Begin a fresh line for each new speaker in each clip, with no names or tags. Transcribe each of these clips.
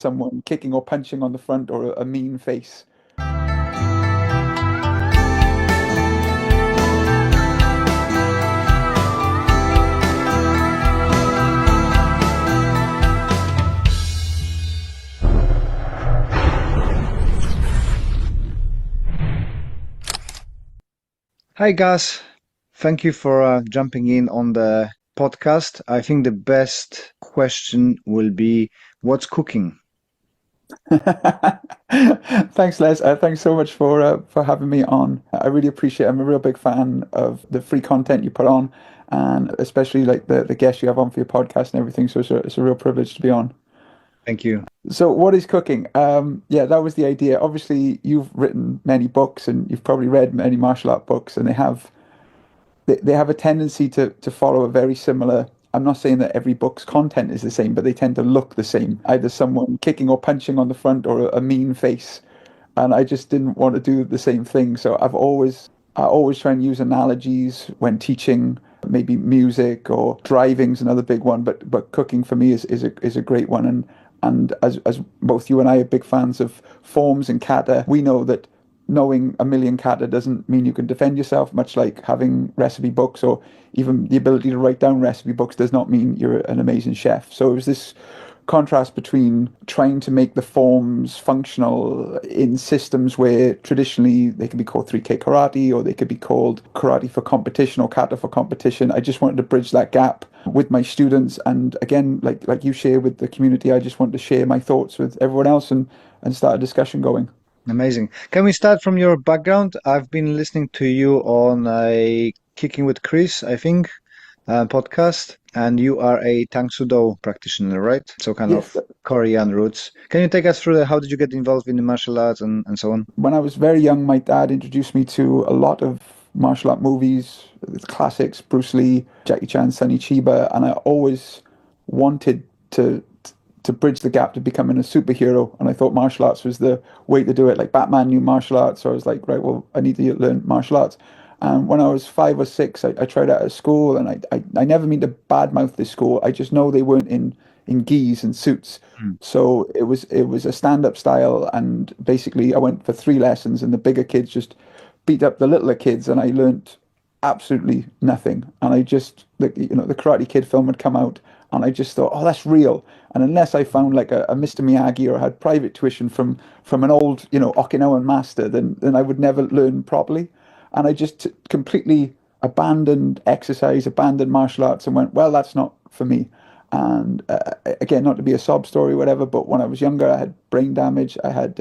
someone kicking or punching on the front or a mean face.
Hi, Gus. Thank you for jumping in on the podcast. I think the best question will be, what's cooking?
Thanks, Les. Thanks so much for having me on. I really appreciate it. I'm a real big fan of the free content you put on, and especially like the guests you have on for your podcast and everything. So it's a real privilege to be on.
Thank you.
So what is cooking? Yeah, that was the idea. Obviously, you've written many books and you've probably read many martial art books, and they have a tendency to follow a very similar. I'm not saying that every book's content is the same, but they tend to look the same. Either someone kicking or punching on the front or a mean face. And I just didn't want to do the same thing. So I always try and use analogies when teaching, maybe music or driving's another big one, but cooking for me is a great one. And as both you and I are big fans of forms and kata, we know that knowing a million kata doesn't mean you can defend yourself, much like having recipe books or even the ability to write down recipe books does not mean you're an amazing chef. So it was this contrast between trying to make the forms functional in systems where traditionally they could be called 3K karate or they could be called karate for competition or kata for competition. I just wanted to bridge that gap with my students, and again, like you share with the community, I just wanted to share my thoughts with everyone else and start a discussion going.
Amazing. Can we start from your background? I've been listening to you on a Kicking with Chris, I think, podcast, and you are a Tang Soo Do practitioner, right? So kind
Yes,
of Korean roots. Can you take us through how did you get involved in the martial arts and so on?
when I was very young, my dad introduced me to a lot of martial art movies, the classics, Bruce Lee, Jackie Chan, Sonny Chiba, and I always wanted to bridge the gap to becoming a superhero. And I thought martial arts was the way to do it. Like Batman knew martial arts, so I was like, right, well, I need to learn martial arts. And when I was 5 or 6, I tried out at school, and I never mean to badmouth this school. I just know they weren't in gis and suits.
Mm.
So it was a stand-up style, and basically I went for 3 lessons, and the bigger kids just beat up the littler kids, and I learnt absolutely nothing. And I just the Karate Kid film had come out, and I just thought, oh, that's real. And unless I found like a Mr. Miyagi or had private tuition from an old Okinawan master, then I would never learn properly. And I just completely abandoned exercise, abandoned martial arts, and went, well, that's not for me. And again, not to be a sob story or whatever, but when I was younger, I had brain damage, I had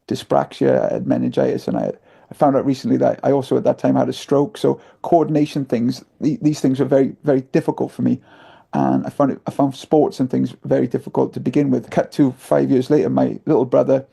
dyspraxia, I had meningitis, and I found out recently that I also at that time had a stroke. So coordination things, these things were very, very difficult for me. And I found sports and things very difficult to begin with. Cut to 5 years later, my little brother,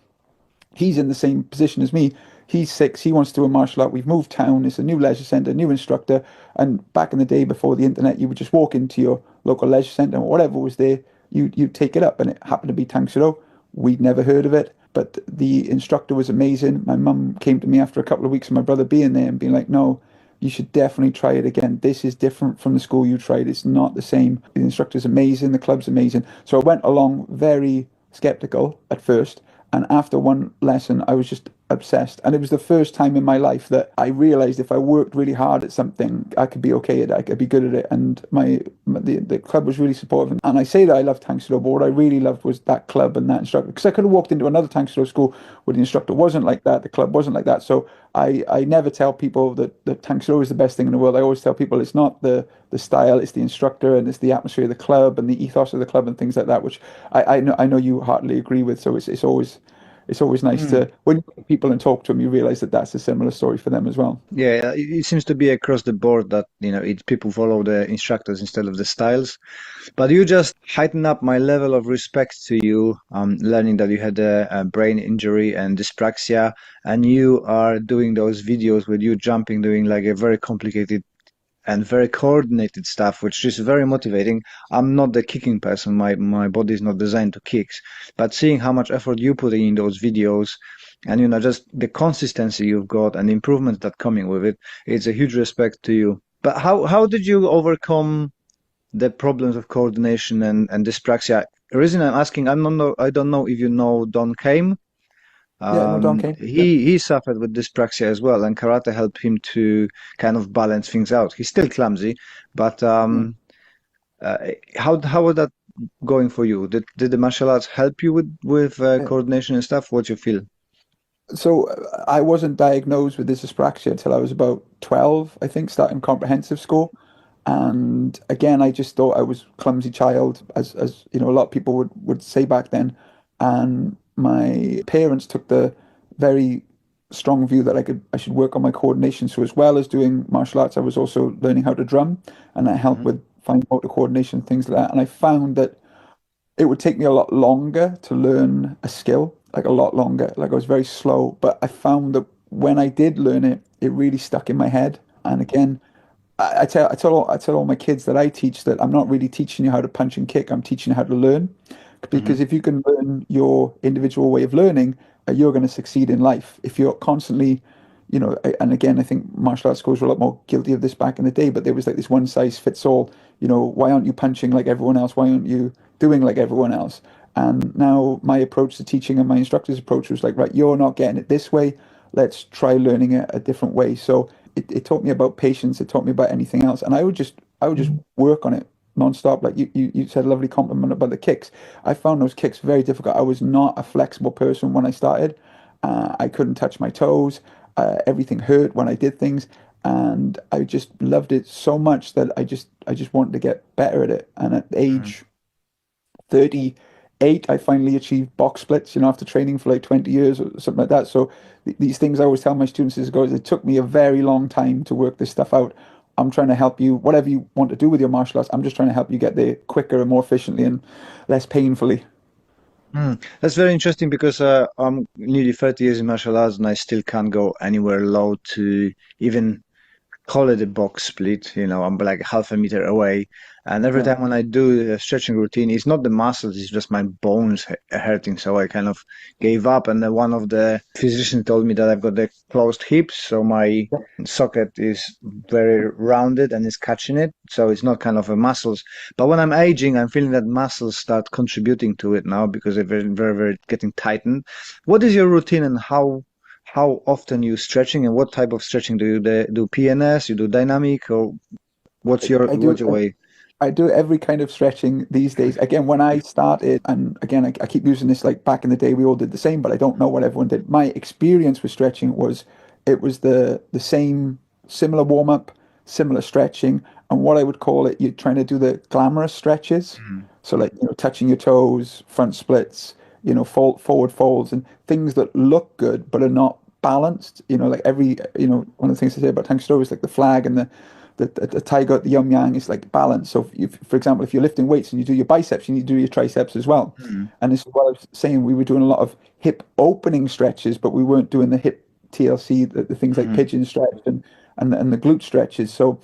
he's in the same position as me. He's 6. He wants to do a martial art. We've moved town. It's a new leisure centre, new instructor. And back in the day before the internet, you would just walk into your local leisure centre and whatever was there, you'd take it up. And it happened to be Tang Soo Do. We'd never heard of it, but the instructor was amazing. My mum came to me after a couple of weeks of my brother being there and being like, no, you should definitely try it again. This is different from the school you tried. It's not the same. The instructor's amazing. The club's amazing. So I went along very skeptical at first. And after one lesson, I was just obsessed. And it was the first time in my life that I realized if I worked really hard at something, I could be okay at it. I could be good at it. And the club was really supportive. And I say that I love Tang Soo Do, but what I really loved was that club and that instructor. Because I could have walked into another Tang Soo Do school where the instructor wasn't like that, the club wasn't like that. So I never tell people that Tang Soo Do is the best thing in the world. I always tell people it's not the style, it's the instructor and it's the atmosphere of the club and the ethos of the club and things like that, which I know you heartily agree with. So it's always nice
Mm.
to when you meet people and talk to them, you realize that that's a similar story for them as well.
Yeah, it seems to be across the board that, people follow the instructors instead of the styles. But you just heighten up my level of respect to you, learning that you had a brain injury and dyspraxia, and you are doing those videos with you jumping, doing like a very complicated and very coordinated stuff, which is very motivating. I'm not the kicking person. My body is not designed to kicks, but seeing how much effort you put in those videos, and just the consistency you've got and the improvements that coming with it, it's a huge respect to you. But how did you overcome the problems of coordination and dyspraxia. The reason I'm asking, I don't know if you know Don Kame.
Yeah, no, Don Kane. Yeah,
He suffered with dyspraxia as well, and karate helped him to kind of balance things out. He's still clumsy, but
yeah.
how was that going for you? Did the martial arts help you with
Uh,
coordination and stuff? What you feel?
So I wasn't diagnosed with dyspraxia until I was about 12, I think, starting comprehensive school. And again, I just thought I was a clumsy child, as you know, a lot of people would say back then. And my parents took the very strong view that I should work on my coordination. So as well as doing martial arts, I was also learning how to drum, and that helped
Hmm.
with fine motor coordination, things like that. And I found that it would take me a lot longer to learn a skill, like a lot longer. Like I was very slow, but I found that when I did learn it, it really stuck in my head. And again, I tell all my kids that I teach that I'm not really teaching you how to punch and kick. I'm teaching you how to learn,
Hmm.
because if you can learn your individual way of learning, you're going to succeed in life. If you're constantly, and again, I think martial arts schools were a lot more guilty of this back in the day, but there was like this one size fits all. Why aren't you punching like everyone else? Why aren't you doing like everyone else? And now my approach to teaching and my instructor's approach was like, right, you're not getting it this way. Let's try learning it a different way. So it taught me about patience. It taught me about anything else. And I would just work on it nonstop. Like you said a lovely compliment about the kicks. I found those kicks very difficult. I was not a flexible person when I started. I couldn't touch my toes. Everything hurt when I did things, and I just loved it so much that I just wanted to get better at it. And at age 38, I finally achieved box splits, after training for like 20 years or something like that. So these things I always tell my students is, guys, it took me a very long time to work this stuff out. I'm trying to help you, whatever you want to do with your martial arts, I'm just trying to help you get there quicker and more efficiently and less painfully.
Mm. That's very interesting because I'm nearly 30 years in martial arts and I still can't go anywhere low to even call it a box split. I'm like half a meter away. And every
Yeah.
time when I do a stretching routine, it's not the muscles, it's just my bones hurting. So I kind of gave up. And then one of the physicians told me that I've got the closed hips. So my
Yeah.
socket is very rounded and is catching it. So it's not kind of a muscles. But when I'm aging, I'm feeling that muscles start contributing to it now because they're very, very, very getting tightened. What is your routine and how often you stretching and what type of stretching do you do? PNS, you do dynamic, or what's
I,
your
I do.
what's your way?
I do every kind of stretching these days. Again, when I started, and again, I keep using this like back in the day, we all did the same, but I don't know what everyone did. My experience with stretching was it was the same, similar warm up, similar stretching, and what I would call it, you're trying to do the glamorous stretches.
Mm.
So like, touching your toes, front splits, forward folds, and things that look good but are not balanced. Like one of the things I say about Tang Soo is like the flag and the tiger, the yum yang is like balance. So, for example, if you're lifting weights and you do your biceps, you need to do your triceps as well.
Mm.
And this is what I was saying. We were doing a lot of hip opening stretches, but we weren't doing the hip TLC, the things like
Mm.
pigeon stretch and the glute stretches. So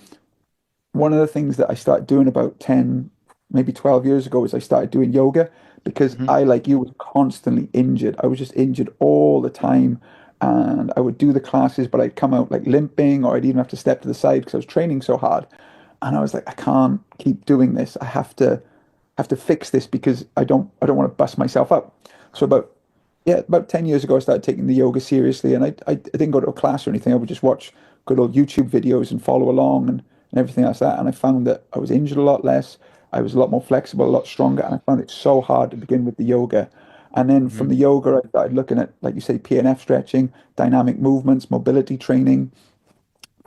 one of the things that I started doing about 10, maybe 12 years ago is I started doing yoga because
Mm.
I, like you, was constantly injured. I was just injured all the time. And I would do the classes, but I'd come out like limping, or I'd even have to step to the side because I was training so hard. And I was like, I can't keep doing this. I have to fix this because I don't want to bust myself up. So about 10 years ago, I started taking the yoga seriously, and I didn't go to a class or anything. I would just watch good old YouTube videos and follow along and everything like that. And I found that I was injured a lot less. I was a lot more flexible, a lot stronger. And I found it so hard to begin with the yoga. And then from
Mm.
the yoga, I started looking at, like you say, PNF stretching, dynamic movements, mobility training.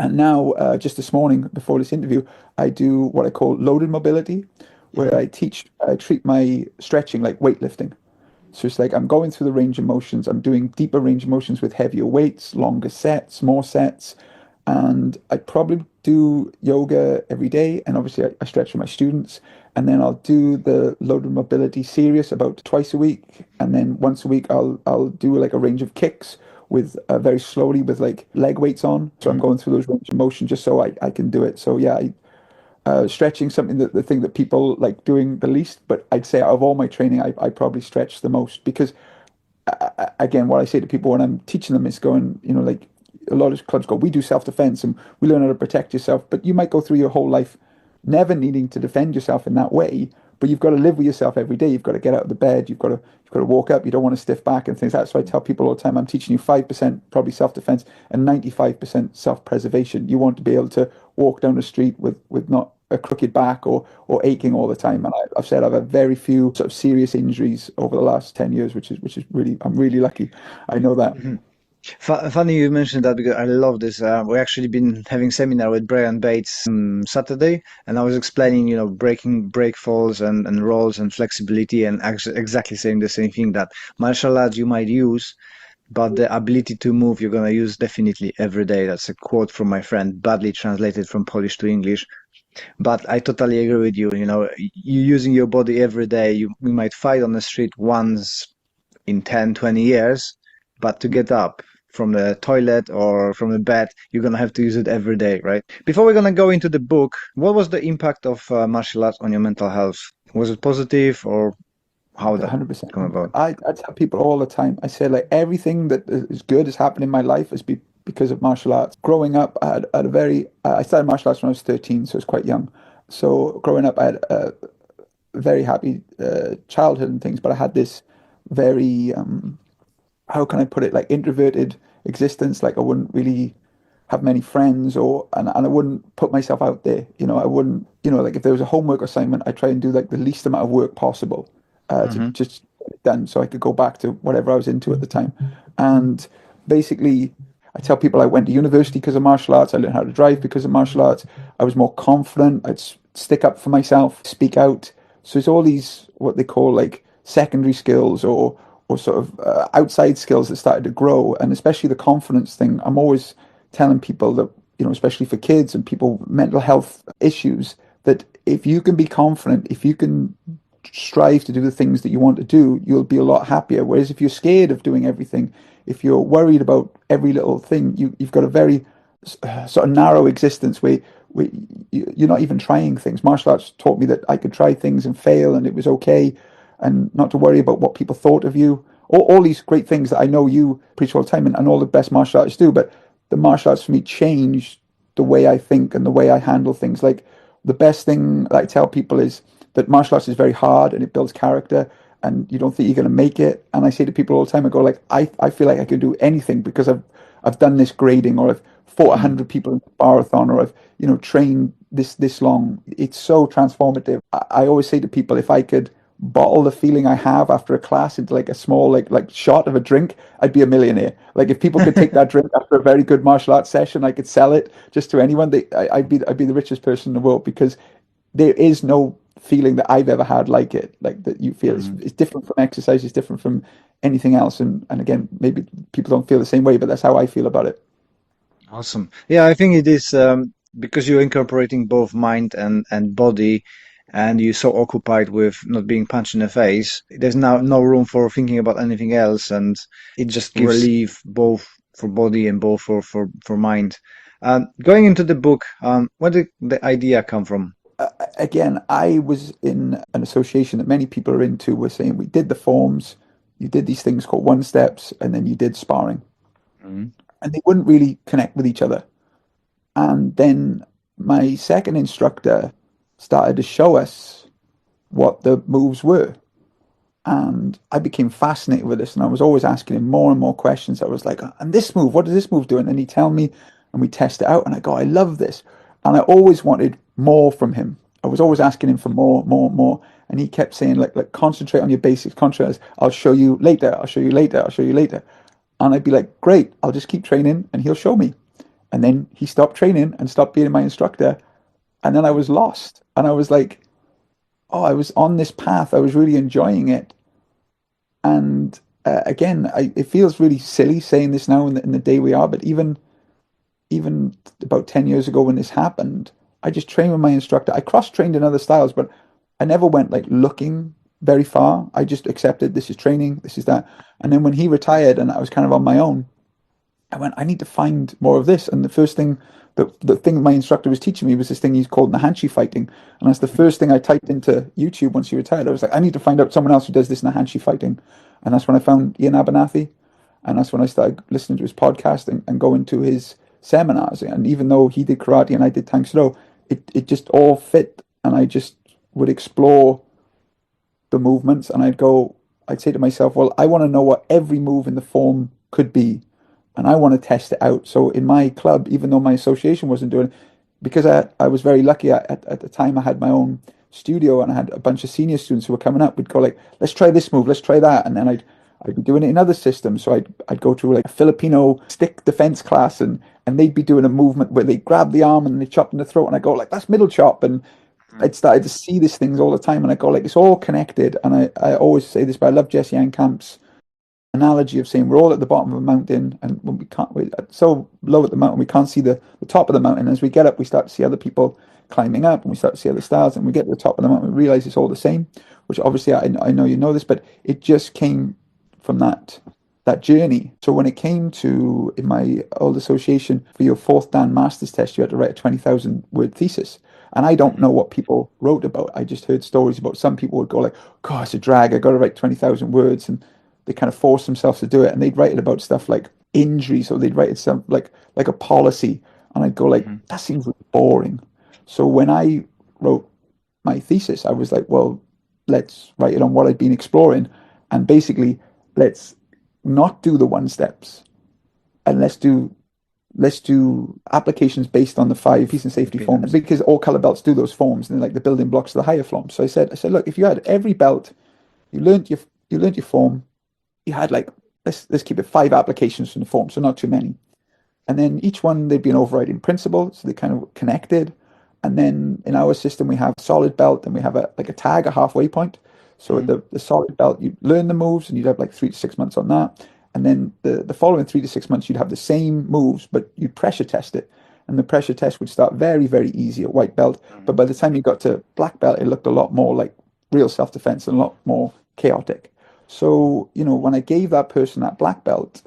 And now, just this morning before this interview, I do what I call loaded mobility, where
Mm.
I treat my stretching like weightlifting. So it's like I'm going through the range of motions. I'm doing deeper range of motions with heavier weights, longer sets, more sets. And I probably do yoga every day. And obviously, I stretch for my students. And then I'll do the loaded mobility serious about twice a week. And then once a week, I'll do like a range of kicks with very slowly with like leg weights on. So I'm
Mm.
going through those range of motion just so I can do it. So yeah, stretching something that the thing that people like doing the least, but I'd say out of all my training, I probably stretch the most because again, what I say to people when I'm teaching them is going, like a lot of clubs go, we do self-defense and we learn how to protect yourself, but you might go through your whole life never needing to defend yourself in that way. But you've got to live with yourself every day. You've got to get out of the bed. You've got to walk up. You don't want to stiff back and things. That's why I tell people all the time, I'm teaching you 5% probably self-defense and 95% self-preservation. You want to be able to walk down the street with not a crooked back or aching all the time. And I've said I've had very few sort of serious injuries over the last 10 years, which is really, I'm really lucky. I know that.
Mhm. Funny you mentioned that because I love this. We actually been having seminar with Brian Bates Saturday, and I was explaining, breaking break falls and rolls and flexibility, and actually exactly saying the same thing that martial arts you might use, but the ability to move you're gonna use definitely every day. That's a quote from my friend, badly translated from Polish to English. But I totally agree with you. You using your body every day. You might fight on the street once in 10, 20 years, but to get up from the toilet or from the bed, you're gonna have to use it every day, right? Before we're gonna go into the book, what was the impact of martial arts on your mental health? Was it positive or how that
100%.
come about?
I tell people all the time, I say like everything that is good has happened in my life because of martial arts. Growing up, I had a very, I started martial arts when I was 13, so I was quite young. So growing up, I had a very happy childhood and things, but I had this very, how can I put it, like introverted existence. Like I wouldn't really have many friends and I wouldn't put myself out there. I wouldn't, like if there was a homework assignment, I try and do like the least amount of work possible to
Hmm.
just get it done so I could go back to whatever I was into at the time. And basically, I tell people I went to university because of martial arts. I learned how to drive because of martial arts. I was more confident. I'd stick up for myself, speak out. So it's all these what they call like secondary skills or sort of outside skills that started to grow, and especially the confidence thing. I'm always telling people that, especially for kids and people with mental health issues, that if you can be confident, if you can strive to do the things that you want to do, you'll be a lot happier. Whereas if you're scared of doing everything, if you're worried about every little thing, you've got a very sort of narrow existence where you're not even trying things. Martial arts taught me that I could try things and fail and it was okay and not to worry about what people thought of you. All these great things that I know you preach all the time and all the best martial artists do, but the martial arts for me changed the way I think and the way I handle things. Like the best thing that I tell people is that martial arts is very hard and it builds character and you don't think you're going to make it. And I say to people all the time, I go like, I feel like I can do anything because I've done this grading or I've fought 100 people in a marathon or I've, trained this long. It's so transformative. I always say to people, if I could bottle the feeling I have after a class into like a small like shot of a drink, I'd be a millionaire. Like if people could take that drink after a very good martial arts session, I could sell it just to anyone. I'd be the richest person in the world because there is no feeling that I've ever had like it, like that you feel.
Hmm.
It's different from exercise, it's different from anything else. And again, maybe people don't feel the same way, but that's how I feel about it.
Awesome. Yeah, I think it is because you're incorporating both mind and body, and you're so occupied with not being punched in the face. There's now no room for thinking about anything else, and it just gives relief both for body and both for mind. Going into the book, where did the idea come from?
Again, I was in an association that many people are into. We're saying we did the forms, you did these things called one steps, and then you did sparring,
Mhm.
and they wouldn't really connect with each other. And then my second instructor started to show us what the moves were. And I became fascinated with this, and I was always asking him more and more questions. I was like, "And this move, what does this move do?" And he'd tell me, and we test it out, and I go, "I love this," and I always wanted more from him. I was always asking him for more, more, more, and he kept saying, like concentrate on your basics, concentrate. I'll show you later. I'll show you later. I'll show you later. And I'd be like, "Great, I'll just keep training, and he'll show me." And then he stopped training and stopped being my instructor, and then I was lost, and I was like, "Oh, I was on this path. I was really enjoying it." And again, it feels really silly saying this now in the day we are, but even about 10 years ago when this happened, I just trained with my instructor. I cross-trained in other styles, but I never went like looking very far. I just accepted this is training, this is that. And then when he retired and I was kind of on my own, I went, I need to find more of this. And the first thing, the thing my instructor was teaching me was this thing he's called Nahanchi fighting. And that's the first thing I typed into YouTube once he retired. I was like, I need to find out someone else who does this Nahanchi fighting. And that's when I found Ian Abernathy. And that's when I started listening to his podcast and going to his seminars. And even though he did karate and I did Tang Soo, it just all fit, and I just would explore the movements, and I'd say to myself, well, I want to know what every move in the form could be, and I want to test it out. So in my club, even though my association wasn't doing it, because I was very lucky at the time I had my own studio and I had a bunch of senior students who were coming up, we'd go like, let's try this move, let's try that, and then I'd be doing it in other systems. So I'd go to like a Filipino stick defense class, and they'd be doing a movement where they grab the arm and they chop in the throat, and I go like, that's middle chop, and I'd started to see these things all the time, and I go like, it's all connected. And I always say this, but I love Jesse Ancamp's analogy of saying we're all at the bottom of a mountain, and when we're so low at the mountain, we can't see the top of the mountain. As we get up, we start to see other people climbing up, and we start to see other stars, and we get to the top of the mountain, we realize it's all the same. Which obviously I know you know this, but it just came from that journey. So when it came to in my old association for your fourth Dan Masters test, you had to write a 20,000 word thesis. And I don't
Mhm.
know what people wrote about. I just heard stories about some people would go like, "God, it's a drag. I got to write 20,000 words," and they kind of force themselves to do it. And they'd write it about stuff like injuries, or they'd write it some like a policy. And I'd go like,
Mhm.
"That seems really boring." So when I wrote my thesis, I was like, "Well, let's write it on what I'd been exploring, and basically let's not do the one steps, and let's do applications based on the five peace and
The
safety forms,
pillars.
because all color belts do those forms, and they're like the building blocks of the higher forms. So I said, look, if you had every belt, you learned your form, you had like let's keep it five applications from the form, so not too many. And then each one they'd be an overriding principle, so they kind of connected. And then in our system we have solid belt, and we have a like a tag, a halfway point. So at
Mhm.
the solid belt, you learn the moves, and you'd have like 3 to 6 months on that. And then the following 3 to 6 months, you'd have the same moves, but you'd pressure test it. And the pressure test would start very, very easy at white belt. But
Mhm.
by the time you got to black belt, it looked a lot more like real self-defense and a lot more chaotic. So, when I gave that person that black belt,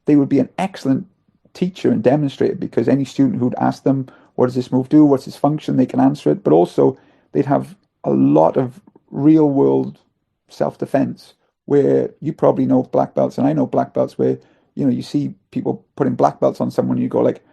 they would be an excellent teacher and demonstrator, because any student who'd ask them, what does this move do? What's its function? They can answer it. But also, they'd have a lot of real world self defense, where you probably know black belts, and I know black belts, where you see people putting black belts on someone, and you go like,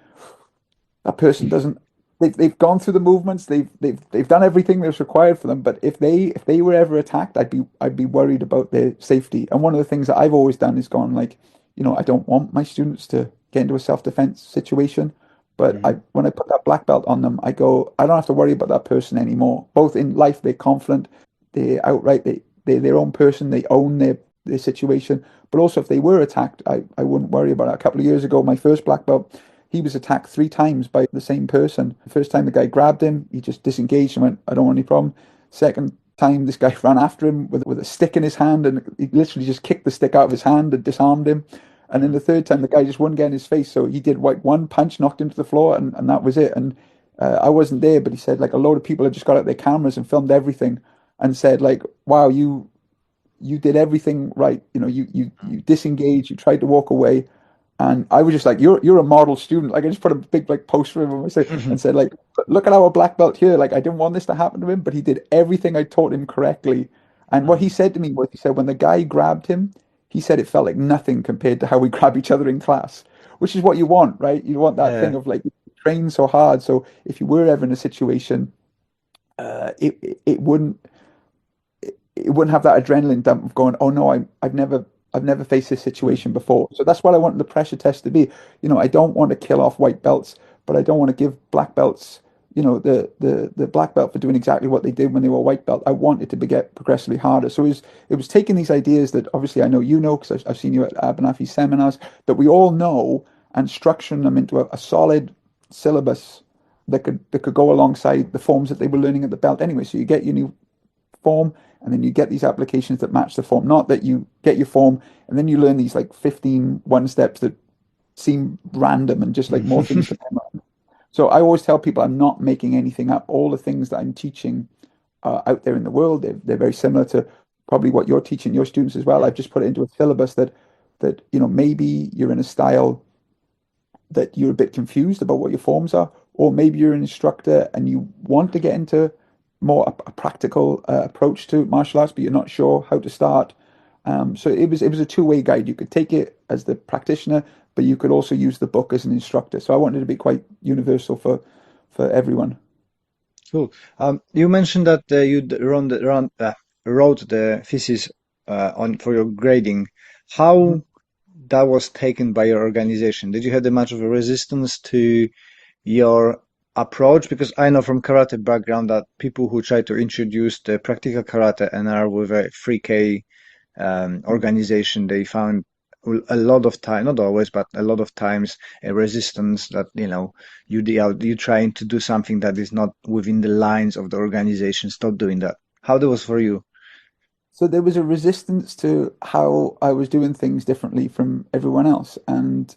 that person doesn't. They've gone through the movements. They've done everything that's required for them. But if they were ever attacked, I'd be worried about their safety. And one of the things that I've always done is gone like, I don't want my students to get into a self-defense situation. But
Mhm.
when I put that black belt on them, I go, I don't have to worry about that person anymore. Both in life, they're confident, they're their own person, they own their situation. But also, if they were attacked, I wouldn't worry about it. A couple of years ago, my first black belt, he was attacked 3 times by the same person. The first time the guy grabbed him, he just disengaged and went, I don't want any problem. Second time, this guy ran after him with a stick in his hand, and he literally just kicked the stick out of his hand and disarmed him. And then
Mhm.
the third time, the guy just wouldn't get in his face. So he did like one punch, knocked him to the floor, and that was it. And I wasn't there, but he said like a load of people had just got out their cameras and filmed everything, and said like, wow, you did everything right. You disengaged, you tried to walk away. And I was just like, you're a model student. Like I just put a big like poster of him and
Mhm.
said like, look at our black belt here. Like I didn't want this to happen to him, but he did everything I taught him correctly. And what he
Mhm.
said to me was, he said when the guy grabbed him, he said it felt like nothing compared to how we grab each other in class, which is what you want, right? You want that thing
Yeah.
of like, you train so hard. So if you were ever in a situation, it wouldn't have that adrenaline dump of going, oh no, I've never faced this
Mm.
situation before. So that's what I want the pressure test to be. I don't want to kill off white belts, but I don't want to give black belts, the black belt for doing exactly what they did when they were white belt. I want it to get progressively harder. So it was taking these ideas that obviously I know because I've seen you at Abernathy's seminars, that we all know, and structuring them into a solid syllabus that could go alongside the forms that they were learning at the belt anyway. So you get your new form, and then you get these applications that match the form. Not that you get your form and then you learn these like 15 one steps that seem random and just like more things to memorize. So I always tell people I'm not making anything up. All the things that I'm teaching are out there in the world. They're very similar to probably what you're teaching your students as well.
Yeah.
I've just put it into a syllabus that maybe you're in a style that you're a bit confused about what your forms are, or maybe you're an instructor and you want to get into more a practical approach to martial arts, but you're not sure how to start. So it was a two-way guide. You could take it as the practitioner, but you could also use the book as an instructor. So I wanted it to be quite universal for everyone.
Cool. You mentioned that wrote the thesis on for your grading.
Mhm.
How that was taken by your organization? Did you have much of a resistance to your approach? Because I know from karate background that people who try to introduce the practical karate and are with a 3K organization, they found a lot of time, not always, but a lot of times, a resistance that, you trying to do something that is not within the lines of the organization. Stop doing that. How that was for you?
So there was a resistance to how I was doing things differently from everyone else. And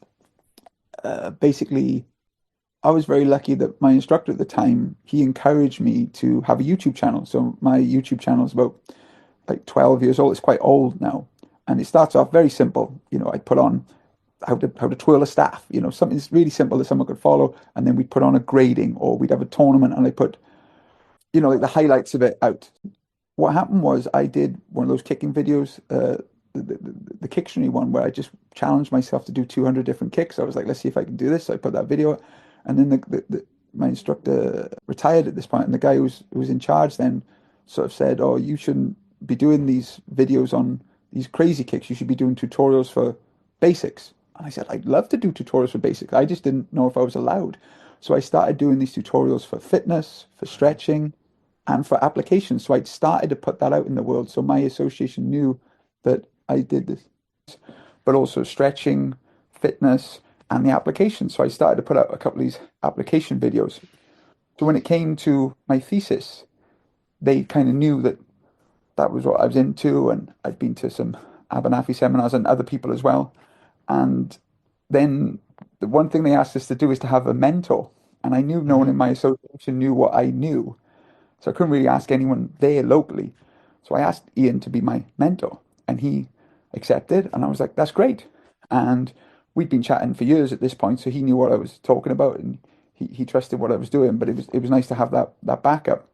basically, I was very lucky that my instructor at the time, he encouraged me to have a YouTube channel. So my YouTube channel is about like 12 years old. It's quite old now. And it starts off very simple. I put on how to twirl a staff, something that's really simple that someone could follow. And then we'd put on a grading or we'd have a tournament and I put, like the highlights of it out. What happened was I did one of those kicking videos, the Kicktionary one, where I just challenged myself to do 200 different kicks. I was like, let's see if I can do this. So I put that video, and then my instructor retired at this point, and the guy who was in charge then sort of said, "Oh, you shouldn't be doing these videos on these crazy kicks. You should be doing tutorials for basics." And I said, "I'd love to do tutorials for basics. I just didn't know if I was allowed." So I started doing these tutorials for fitness, for stretching, and for applications. So I'd started to put that out in the world. So my association knew that I did this, but also stretching, fitness, and the application. So I started to put out a couple of these application videos. So when it came to my thesis, they kind of knew that that was what I was into, and I've been to some Abernathy seminars and other people as well. And then the one thing they asked us to do is to have a mentor. And I knew no one
Hmm.
in my association knew what I knew. So I couldn't really ask anyone there locally. So I asked Ian to be my mentor, and he accepted. And I was like, that's great. And we'd been chatting for years at this point, so he knew what I was talking about, and he trusted what I was doing. But it was nice to have that backup.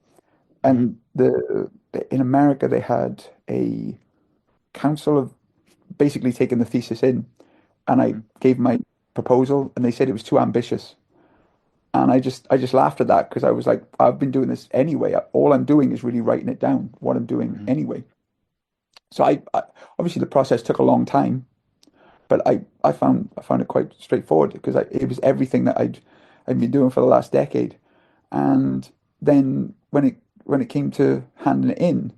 Hmm.
And in America they had a council of basically taking the thesis in, and I
Hmm.
gave my proposal, and they said it was too ambitious. And I just laughed at that because I was like, I've been doing this anyway. All I'm doing is really writing it down, what I'm doing
Hmm.
anyway. So I obviously the process took a long time, but I found it quite straightforward because it was everything that I'd been doing for the last decade. And then when it came to handing it in,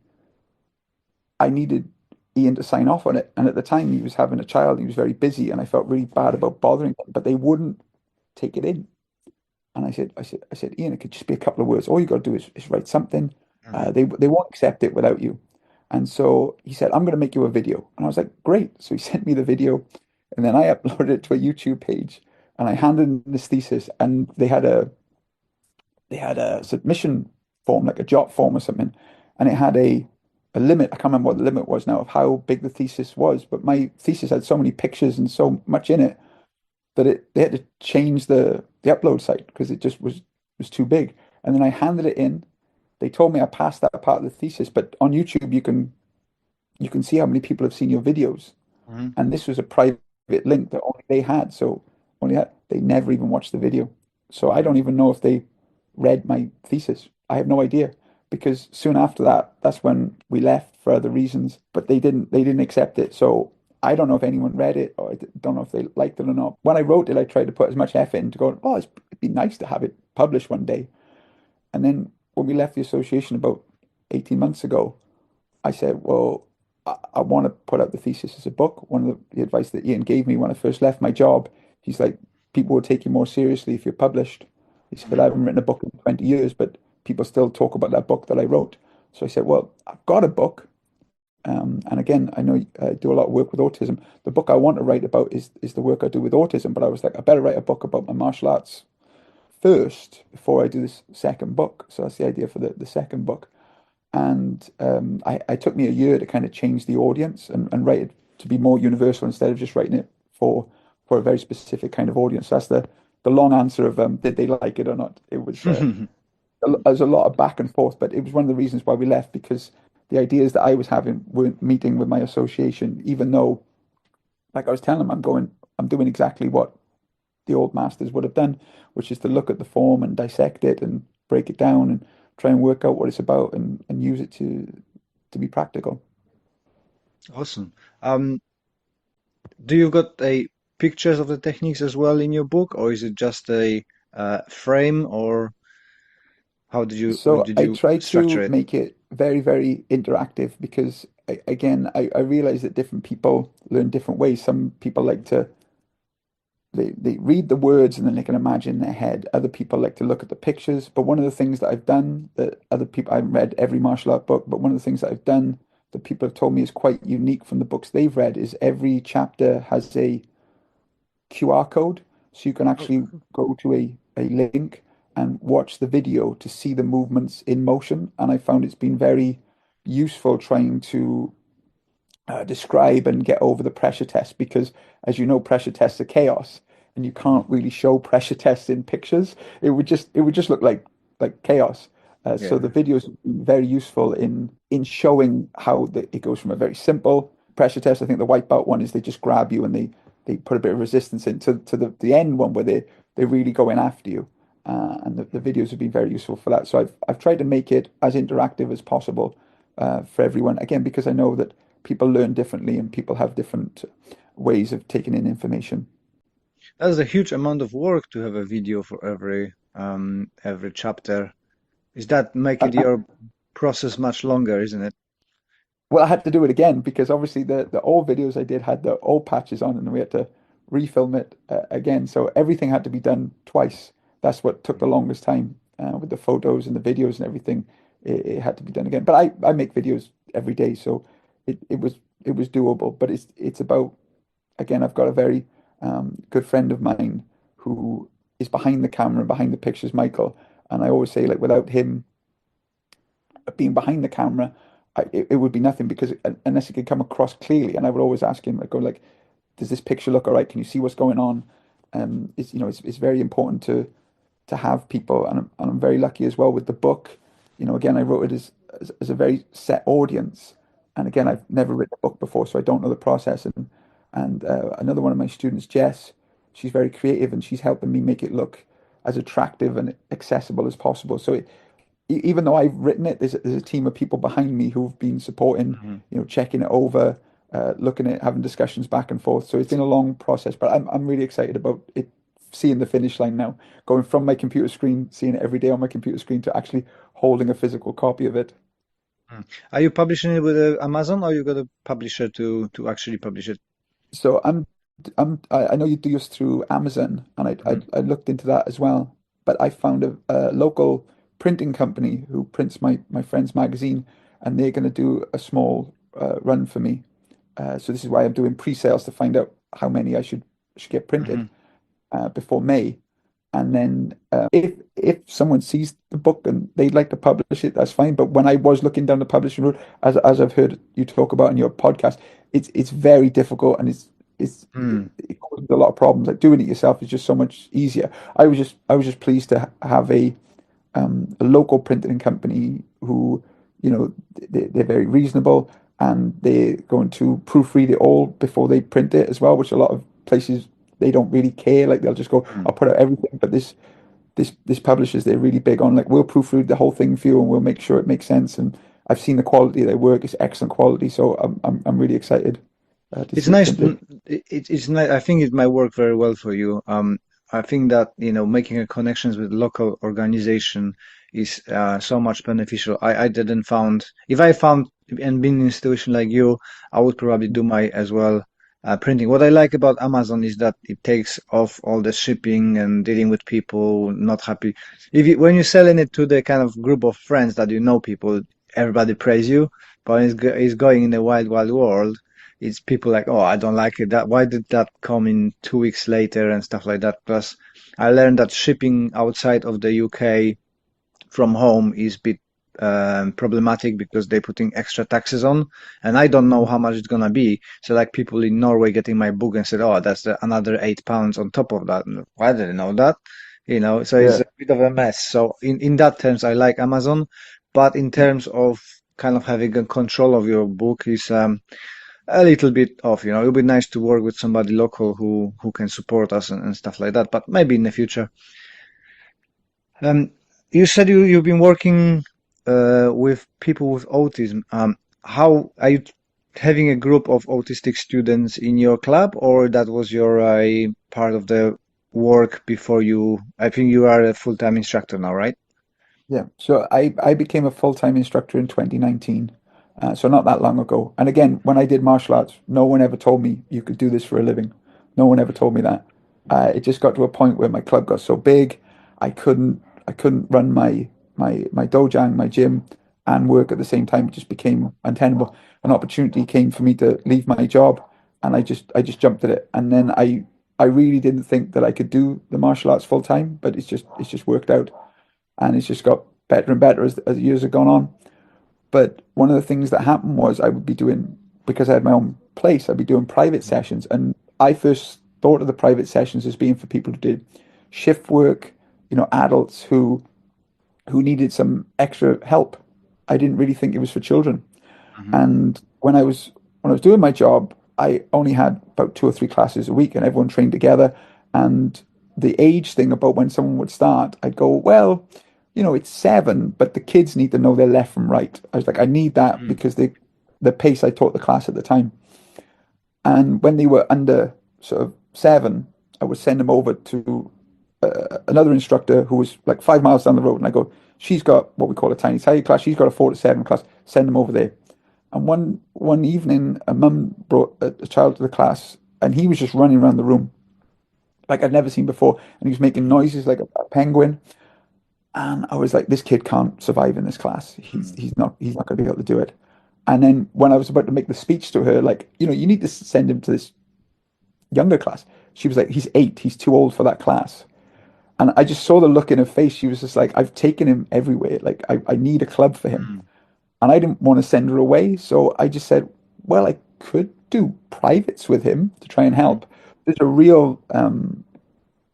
I needed Ian to sign off on it. And at the time he was having a child, he was very busy, and I felt really bad about bothering him, but they wouldn't take it in. And I said, Ian, it could just be a couple of words. All you got to do is write something.
Hmm.
They won't accept it without you. And so he said, I'm going to make you a video. And I was like, great. So he sent me the video, and then I uploaded it to a YouTube page, and I handed in this thesis, and they had a submission form, like a jot form or something, and it had a limit. I can't remember what the limit was now of how big the thesis was, but my thesis had so many pictures and so much in it that they had to change the upload site because it just was too big. And then I handed it in. They told me I passed that part of the thesis, but on YouTube you can see how many people have seen your videos.
Hmm.
And this was a private link that only they had. So they never even watched the video. So I don't even know if they read my thesis. I have no idea because soon after that, that's when we left for other reasons, but they didn't accept it. So I don't know if anyone read it or I don't know if they liked it or not. When I wrote it, I tried to put as much effort into going, oh, it'd be nice to have it published one day. And then when we left the association about 18 months ago, I said, well, I want to put out the thesis as a book. One of the advice that Ian gave me when I first left my job, he's like, people will take you more seriously if you're published. He said, I
Hmm.
haven't written a book in 20 years, but people still talk about that book that I wrote. So I said, well, I've got a book. And again, I know I do a lot of work with autism. The book I want to write about is the work I do with autism. But I was like, I better write a book about my martial arts first before I do this second book. So that's the idea for the second book. And I took me a year to kind of change the audience and write it to be more universal instead of just writing it for a very specific kind of audience. So that's the long answer of did they like it or not. It was there's a lot of back and forth, but it was one of the reasons why we left because the ideas that I was having weren't meeting with my association, even though, like I was telling them, I'm doing exactly what the old masters would have done, which is to look at the form and dissect it and break it down and try and work out what it's about and use it to be practical.
Awesome. Um, do you got a pictures of the techniques as well in your book, or is it just a frame, or how
So
did
I
you
try
structure
to
it?
make it very, very interactive because I realize that different people learn different ways. Some people like to they read the words and then they can imagine in their head. Other people like to look at the pictures. But one of the things that I've done that other people, I haven't read every martial art book, but one of the things that I've done that people have told me is quite unique from the books they've read is every chapter has a QR code. So you can
Oh,
actually go to a link and watch the video to see the movements in motion. And I found it's been very useful trying to describe and get over the pressure test because, as you know, pressure tests are chaos, and you
mhm.
can't really show pressure tests in pictures. It would just look like chaos. So the
Yeah.
videos have been very useful in showing how it goes from a very simple pressure test. I think the white belt one is they just grab you and they put a bit of resistance in to the end one where they really go in after you. And the videos have been very useful for that. So I've tried to make it as interactive as possible for everyone. Again, because I know that people learn differently and people have different ways of taking in information.
That's a huge amount of work to have a video for every chapter. Is that make it
And
your process much longer, isn't it?
well, I had to do it again because obviously the old videos I did had the old patches on, and we had to refilm it again. So everything had to be done twice. That's what took the longest time with the photos and the videos and everything. It had to be done again. But I make videos every day, so it was doable. But it's about again. I've got a very good friend of mine who is behind the camera, behind the pictures, Michael. And I always say like without him being behind the camera, it would be nothing because unless it could come across clearly, and I would always ask him, I go like, does this picture look all right? Can you see what's going on? It's it's very important to have people, and I'm very lucky as well with the book. Again, I wrote it as a very set audience, and again,
Mhm.
I've never written a book before, so I don't know the process. And another one of my students, Jess, she's very creative, and she's helping me make it look as attractive and accessible as possible. So even though I've written it, there's a team of people behind me who've been supporting,
Mhm.
checking it over, looking at it, having discussions back and forth. So it's been a long process, but I'm really excited about it, seeing the finish line now, going from my computer screen, seeing it every day on my computer screen to actually holding a physical copy of it.
Mm. Are you publishing it with Amazon, or you got a publisher to actually publish it?
So I know you do yours through Amazon, and
Mhm.
I looked into that as well. But I found a local printing company who prints my friend's magazine, and they're going to do a small run for me. So this is why I'm doing pre-sales to find out how many I should get printed
Mhm.
before May. And then if someone sees the book and they'd like to publish it, that's fine. But when I was looking down the publishing route, as I've heard you talk about in your podcast, it's very difficult and
Mm.
it causes a lot of problems. Like doing it yourself is just so much easier. I was just pleased to have a local printing company who, they're very reasonable and they're going to proofread it all before they print it as well, which a lot of places they don't really care. Like they'll just go,
Mm.
I'll put out everything. But this publishers, they're really big on like we'll proofread the whole thing for you and we'll make sure it makes sense. And I've seen the quality of their work is excellent quality, so I'm really excited to
It's
see it
nice.
printed.
It's nice. I think it might work very well for you. I think that making a connections with local organization is so much beneficial. I didn't found if I found and been in a situation like you, I would probably do my as well printing. What I like about Amazon is that it takes off all the shipping and dealing with people not happy. If you, when you're selling it to the kind of group of friends that you know people, everybody praise you. But when it's going in the wild, wild world, it's people like, oh, I don't like it. That why did that come in 2 weeks later and stuff like that. Plus, I learned that shipping outside of the UK from home is a bit problematic because they're putting extra taxes on, and I don't know
Mm.
how much it's gonna be. So like people in Norway getting my book and said, oh, that's another £8 on top of that. And I didn't know that, So it's
Yeah.
a bit of a mess. So in that terms, I like Amazon, but in terms of kind of having a control of your book is a little bit off. It would be nice to work with somebody local who can support us and stuff like that. But maybe in the future. Um, you said you've been working. with people with autism, how are you having a group of autistic students in your club, or that was your part of the work before you? I think you are a full-time instructor now, right?
Yeah, so I became a full-time instructor in 2019, so not that long ago. And again, when I did martial arts, no one ever told me you could do this for a living. No one ever told me that. It just got to a point where my club got so big, I couldn't run my dojang, my gym, and work at the same time. It just became untenable. An opportunity came for me to leave my job, and I just jumped at it. And then I really didn't think that I could do the martial arts full time, but it's just worked out and it's just got better and better as the years have gone on. But one of the things that happened was I would be doing, because I had my own place, I'd be doing private sessions. And I first thought of the private sessions as being for people who did shift work, adults who needed some extra help. I didn't really think it was for children.
Hmm.
And when I was doing my job, I only had about two or three classes a week, and everyone trained together. And the age thing about when someone would start, I'd go, well, it's 7, but the kids need to know their left from right. I was like, I need that because the pace I taught the class at the time. And when they were under sort of 7, I would send them over to another instructor who was like 5 miles down the road, and I go, she's got what we call a tiny tiger class. She's got a 4 to 7 class. Send them over there. And one evening, a mum brought a child to the class, and he was just running around the room like I'd never seen before, and he was making noises like a penguin. And I was like, this kid can't survive in this class. He's not going to be able to do it. And then when I was about to make the speech to her, like, you need to send him to this younger class. She was like, he's 8. He's too old for that class. And I just saw the look in her face. She was just like, I've taken him everywhere. Like, I need a club for him. And I didn't want to send her away. So I just said, well, I could do privates with him to try and help. There's a real,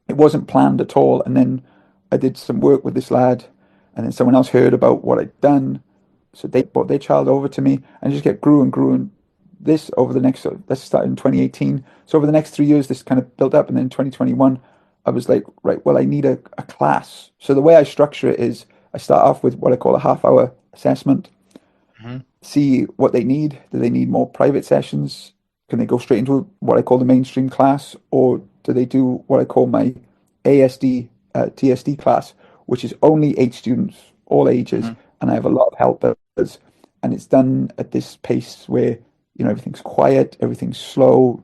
it wasn't planned at all. And then I did some work with this lad, and then someone else heard about what I'd done. So they brought their child over to me, and it just get grew and grew. And this over the next, this started in 2018. So over the next 3 years, this kind of built up. And then in 2021, I was like, right, well, I need a class. So the way I structure it is I start off with what I call a half-hour assessment,
Hmm.
see what they need. Do they need more private sessions? Can they go straight into what I call the mainstream class, or do they do what I call my ASD TSD class, which is only 8 students, all ages, and I have a lot of helpers, and it's done at this pace where everything's quiet, everything's slow,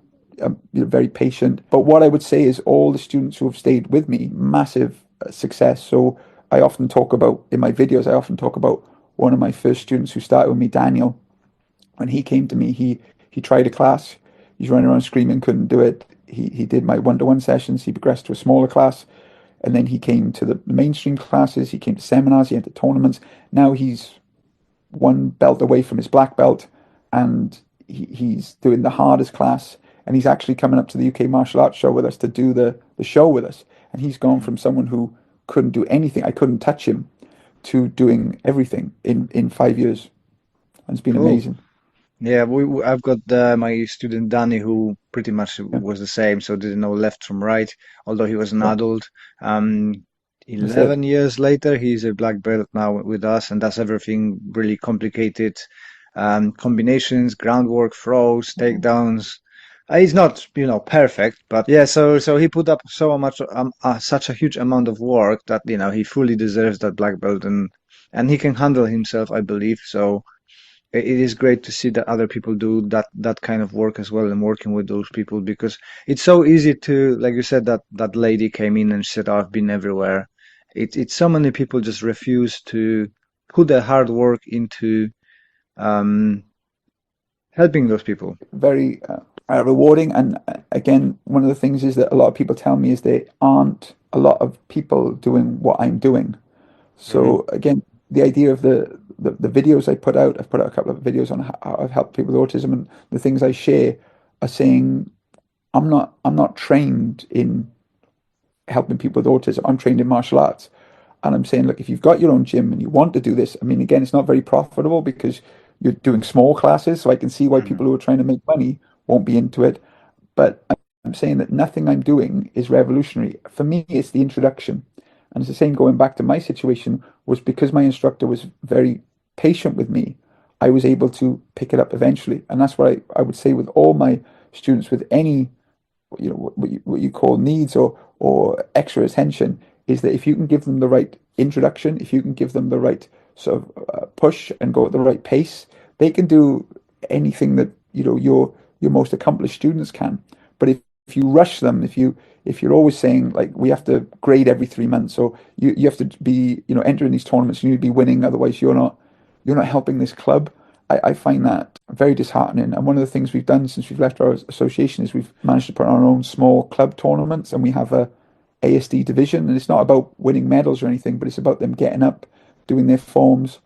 very patient. But what I would say is all the students who have stayed with me, massive success. So I often talk about in my videos, I often talk about one of my first students who started with me, Daniel. When he came to me, he tried a class. He's running around screaming, couldn't do it. He did my one-to-one sessions. He progressed to a smaller class, and then he came to the mainstream classes. He came to seminars. He entered tournaments. Now he's one belt away from his black belt, and he's doing the hardest class. And he's actually coming up to the UK martial arts show with us to do the show with us. And he's gone from someone who couldn't do anything, I couldn't touch him, to doing everything in 5 years. And it's been
Cool.
amazing.
Yeah, I've got my student Danny who pretty much
Yeah,
was the same, so didn't know left from right, although he was an
yeah,
adult. Um,
that's it.
11 years later, he's a black belt now with us and does everything really complicated, combinations, groundwork, throws, takedowns. He's not, perfect, but yeah, so he put up so much, such a huge amount of work that, he fully deserves that black belt and he can handle himself, I believe. So it is great to see that other people do that kind of work as well and working with those people because it's so easy to, like you said, that lady came in and she said, "Oh, I've been everywhere." It's so many people just refuse to put their hard work into um, helping those people.
Very rewarding. And again, one of the things is that a lot of people tell me is there aren't a lot of people doing what I'm doing.
Hmm.
So again, the idea of the videos I put out, I've put out a couple of videos on how I've helped people with autism, and the things I share are saying I'm not trained in helping people with autism. I'm trained in martial arts. And I'm saying, look, if you've got your own gym and you want to do this, I mean, again, it's not very profitable because you're doing small classes. So I can see why
Hmm.
people who are trying to make money won't be into it. But I'm saying that nothing I'm doing is revolutionary. For me, it's the introduction. And it's the same going back to my situation. was because my instructor was very patient with me. I was able to pick it up eventually, and that's what I would say with all my students with any what you call needs or extra attention is that if you can give them the right introduction, if you can give them the right sort of push and go at the right pace, they can do anything that your most accomplished students can. But if you rush them, if you're always saying like we have to grade every 3 months, or you have to be entering these tournaments, you need to be winning, otherwise you're not helping this club. I find that very disheartening. And one of the things we've done since we've left our association is we've managed to put on our own small club tournaments, and we have a ASD division. And it's not about winning medals or anything, but it's about them getting up, doing their forms,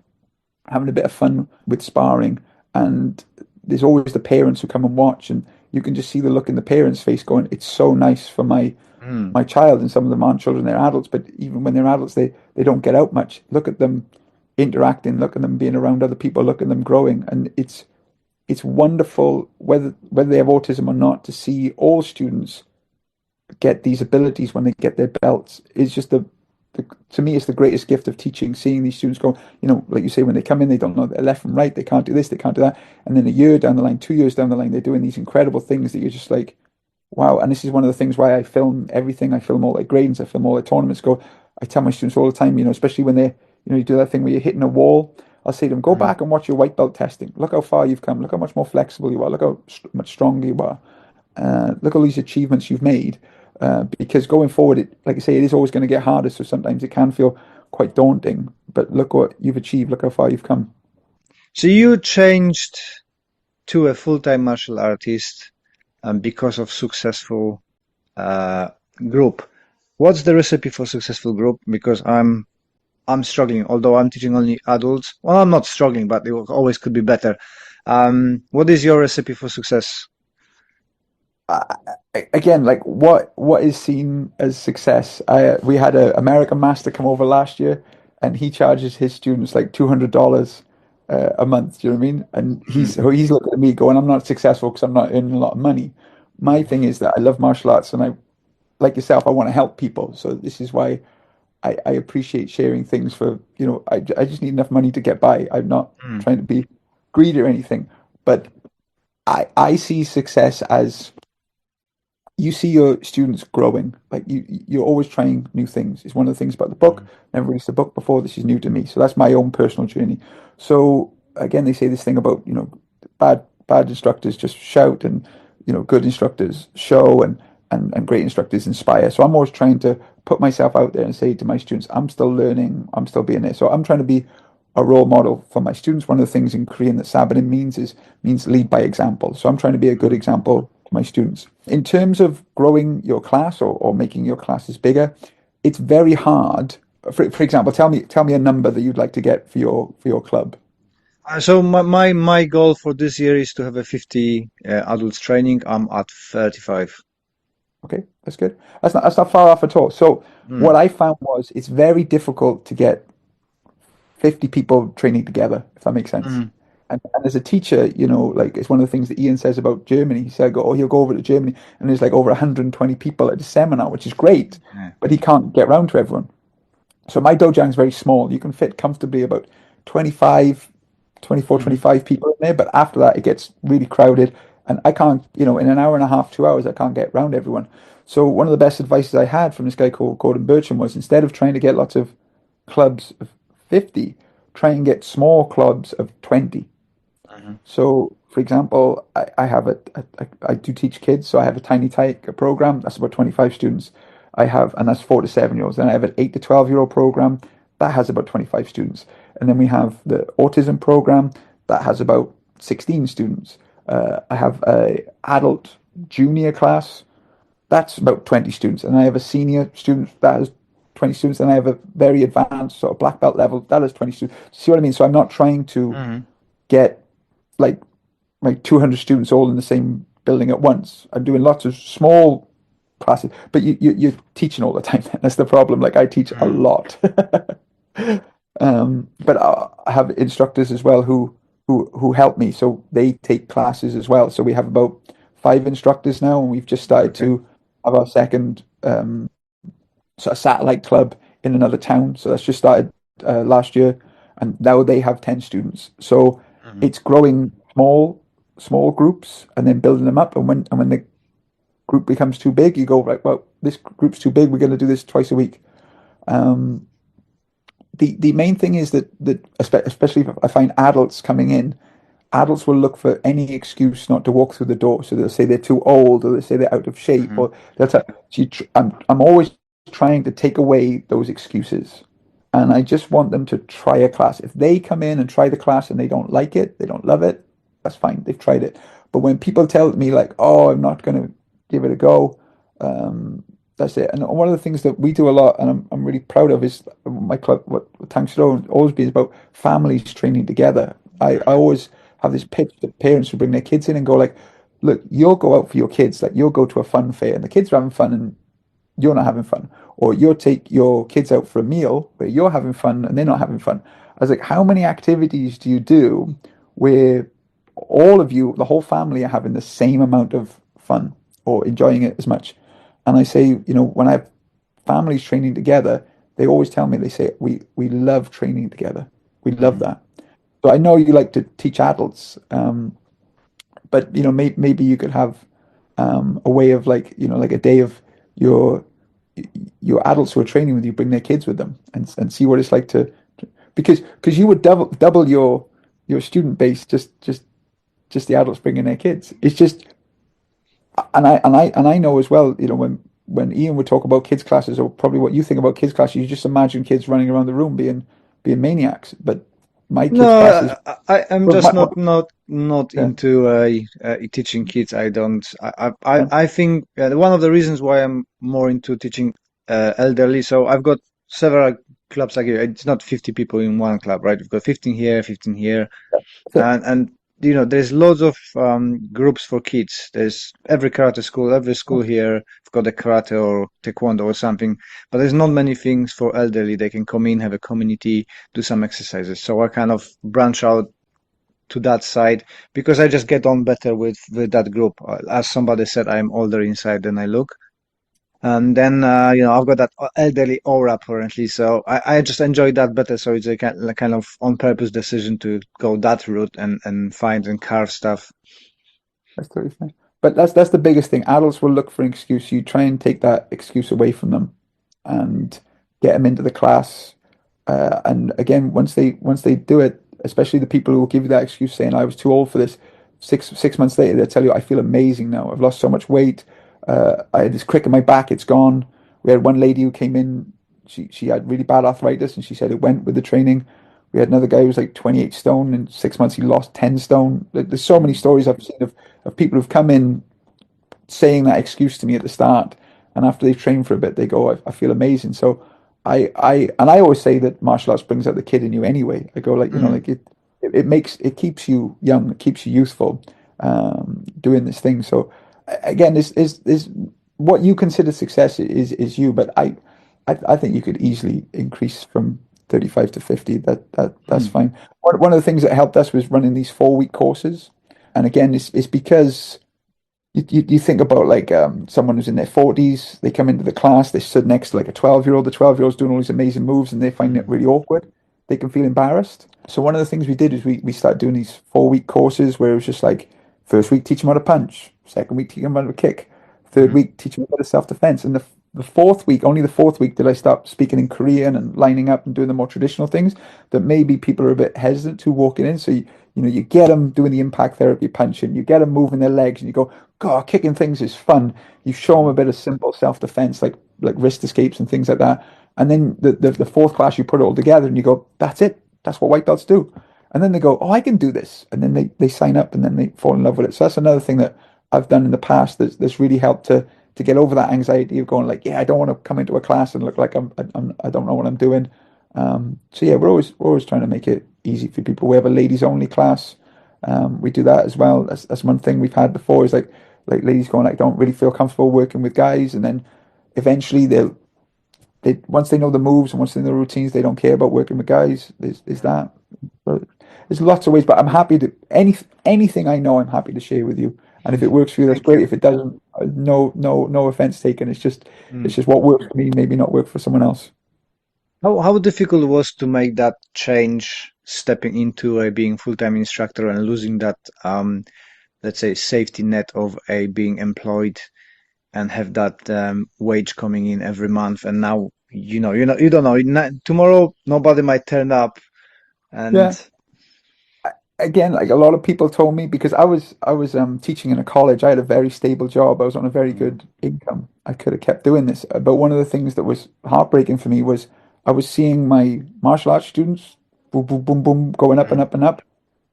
having a bit of fun with sparring. And there's always the parents who come and watch, and you can just see the look in the parents' face going, it's so nice for
Mm.
my child. And some of them aren't children, they're adults, but even when they're adults, they don't get out much. Look at them interacting, look at them being around other people, look at them growing. And it's wonderful, whether they have autism or not, to see all students get these abilities when they get their belts. It's just to me, it's the greatest gift of teaching, seeing these students go, like you say, when they come in, they don't know their left from right, they can't do this, they can't do that. And then a year down the line, 2 years down the line, they're doing these incredible things that you're just like, wow. And this is one of the things why I film everything. I film all their gradings, I film all their tournaments. I tell my students all the time, especially when you do that thing where you're hitting a wall. I'll say to them, go
Mm.
back and watch your white belt testing. Look how far you've come. Look how much more flexible you are. Look how much stronger you are. Look at all these achievements you've made. Because going forward, like I say, it is always going to get harder. So sometimes it can feel quite daunting. But look what you've achieved. Look how far you've come.
So you changed to a full-time martial artist because of successful uh, group. What's the recipe for successful group? Because I'm struggling, although I'm teaching only adults. Well, I'm not struggling, but it always could be better. What is your recipe for success?
I, Again, like what is seen as success? We had an American master come over last year, and he charges his students like $200 a month. Do you know what I mean? And
Mm,
he's looking at me going, "I'm not successful because I'm not earning a lot of money." My
mm,
thing is that I love martial arts, and like yourself, I want to help people. So this is why I appreciate sharing things I just need enough money to get by. I'm not
mm,
trying to be greedy or anything, but I see success as you see your students growing. Like you're always trying new things. It's one of the things about the book.
mm,
Never released a book before. This is new to me. So that's my own personal journey. So again, they say this thing about, bad instructors just shout, and, good instructors show, and great instructors inspire. So I'm always trying to put myself out there and say to my students, I'm still learning, I'm still being there. So I'm trying to be a role model for my students. One of the things in Korean that sabanin means lead by example. So I'm trying to be a good
mm.
example to my students. In terms of growing your class, or making your classes bigger, it's very hard. For example, tell me a number that you'd like to get for your club.
So my goal for this year is to have a 50 adults training. I'm at 35.
Okay, that's good. That's not far off at all. So what
Mm,
I found was it's very difficult to get 50 people training together, if that makes sense.
mm,
And as a teacher, like it's one of the things that Ian says about Germany. He said, oh, he'll go over to Germany, and there's like over 120 people at a seminar, which is great,
yeah.
but he can't get round to everyone. So my dojang is very small. You can fit comfortably about 25, 24,
Mhm,
25 people in there, but after that it gets really crowded, and I can't, in an hour and a half, 2 hours, I can't get round everyone. So one of the best advices I had from this guy called Gordon Bertram was, instead of trying to get lots of clubs of 50, try and get small clubs of 20.
mhm,
So, for example, I have I do teach kids, so I have a tiny tyke program that's about 25 students. And that's 4 to 7 year olds. Then I have an 8 to 12 year old program that has about 25 students. And then we have the autism program that has about 16 students. I have a adult junior class that's about 20 students. And I have a senior student that has 20 students. And I have a very advanced sort of black belt level that has 20 students. See what I mean? So I'm not trying to
mhm,
get like 200 students all in the same building at once. I'm doing lots of small classes, but you're teaching all the time. That's the problem. Like I teach a
mhm.
lot. But I have instructors as well who help me. So they take classes as well. So we have about 5 instructors now, and we've just started
Okay.
to have our second sort of satellite club in another town. So that's just started last year, and now they have 10 students. So
Mhm.
it's growing small groups and then building them up. And when the group becomes too big, you go, right, well, this group's too big. We're going to do this twice a week. Um, the main thing is that especially if I find adults coming in, adults will look for any excuse not to walk through the door. So they'll say they're too old, or they say they're out of shape,
Mhm.
or they'll tell. So I'm always trying to take away those excuses, and I just want them to try a class. If they come in and try the class and they don't like it, they don't love it, that's fine. They've tried it. But when people tell me like, "Oh, I'm not going to give it a go," um, that's it. And one of the things that we do a lot, and I'm really proud of, is my club. What Thanks should always be is about families training together. I
Mhm.
always have this pitch that parents will bring their kids in and go like, look, you'll go out for your kids, like you'll go to a fun fair and the kids are having fun and you're not having fun. Or you'll take your kids out for a meal where you're having fun and they're not having fun. I was like, how many activities do you do where all of you, the whole family, are having the same amount of fun or enjoying it as much? And I say, when I have families training together, they always tell me, they say, we love training together. We love
Mhm.
that. So I know you like to teach adults, but maybe you could have a way of like like a day of your your adults who are training with you bring their kids with them and see what it's like because you would double your student base just the adults bringing their kids. It's just and I know as well, when Ian would talk about kids classes or probably what you think about kids classes, you just imagine kids running around the room being maniacs. But my kids classes,
No, I'm
well,
just not
yeah,
into teaching kids. I don't.
yeah,
I think one of the reasons why I'm more into teaching elderly. So I've got several clubs like here. It's not 50 people in one club, right? We've got 15 here, 15 here,
that's it.
and there's loads of groups for kids. There's every karate school, every school here. We've got a karate or taekwondo or something, but there's not many things for elderly. They can come in, have a community, do some exercises. So I kind of branch out to that side because I just get on better with that group. As somebody said, I'm older inside than I look. And then, I've got that elderly aura apparently, so I just enjoy that better. So it's a kind of on purpose decision to go that route and find and carve stuff.
That's totally fine. But that's the biggest thing. Adults will look for an excuse. You try and take that excuse away from them, and get them into the class. And again, once they do it, especially the people who will give you that excuse saying I was too old for this, 6 months later they'll tell you I feel amazing now. I've lost so much weight. I had this crick in my back. It's gone. We had one lady who came in. She had really bad arthritis, and she said it went with the training. We had another guy who was like 28 stone. In 6 months, he lost 10 stone. There's so many
Mm.
stories I've seen of people who've come in saying that excuse to me at the start, and after they've trained for a bit, they go, I feel amazing. So I always say that martial arts brings out the kid in you anyway. I go like,
Mm.
like it keeps you young, it keeps you youthful, doing this thing. So again, this what you consider success is you, but I think you could easily increase from 35 to 50. That's
Mm.
fine. One of the things that helped us was running these 4 week courses. And again, it's because you think about like someone who's in their 40s, they come into the class, they stood next to like a 12-year-old, the 12-year-old's doing all these amazing moves and they find it
Mm.
really awkward. They can feel embarrassed. So one of the things we did is we started doing these 4 week courses where it was just like first week teach them how to punch, second week teach them how to kick, third
Mm.
week teach them how to self-defense. And the fourth week, only the fourth week did I start speaking in Korean and lining up and doing the more traditional things that maybe people are a bit hesitant to walking in. So you get them doing the impact therapy punching, you get them moving their legs, and you go, God, kicking things is fun. You show them a bit of simple self-defense, like wrist escapes and things like that. And then the fourth class, you put it all together, and you go, that's it. That's what white belts do. And then they go, oh, I can do this. And then they sign up, and then they fall in love with it. So that's another thing that I've done in the past that's really helped to get over that anxiety of going like, yeah, I don't want to come into a class and look like I don't know what I'm doing. So yeah, we're always trying to make it easy for people. We have a ladies only class. We do that as well. That's one thing we've had before is like ladies going like don't really feel comfortable working with guys, and then eventually they once they know the moves and once they know the routines, they don't care about working with guys. There's
Mm.
that. But there's lots of ways, but I'm happy to anything I know I'm happy to share with you. And if it works for you, that's
Thank
great.
you.
If it doesn't, no offense taken. It's just
Mm.
what works for me, maybe not work for someone else.
How difficult it was to make that change, stepping into a being full-time instructor and losing that let's say safety net of a being employed and have that wage coming in every month, and now you don't know, tomorrow nobody might turn up and
Yeah. Again, like a lot of people told me, because I was teaching in a college. I had a very stable job. I was on a very
mm,
good income. I could have kept doing this. But one of the things that was heartbreaking for me was I was seeing my martial arts students boom, boom, boom, boom, going up and
mm,
up and up.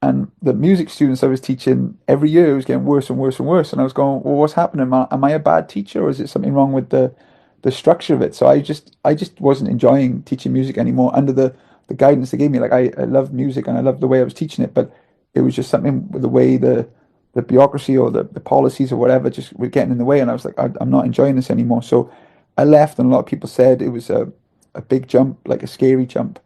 And the music students I was teaching every year it was getting worse and worse and worse. And I was going, well, what's happening? Am I a bad teacher, or is it something wrong with the structure of it? So I just wasn't enjoying teaching music anymore under the guidance they gave me. Like I love music and I love the way I was teaching it, but it was just something with the way the bureaucracy or the policies or whatever just were getting in the way. And I was like, I'm not enjoying this anymore. So I left, and a lot of people said it was a big jump, like a scary jump.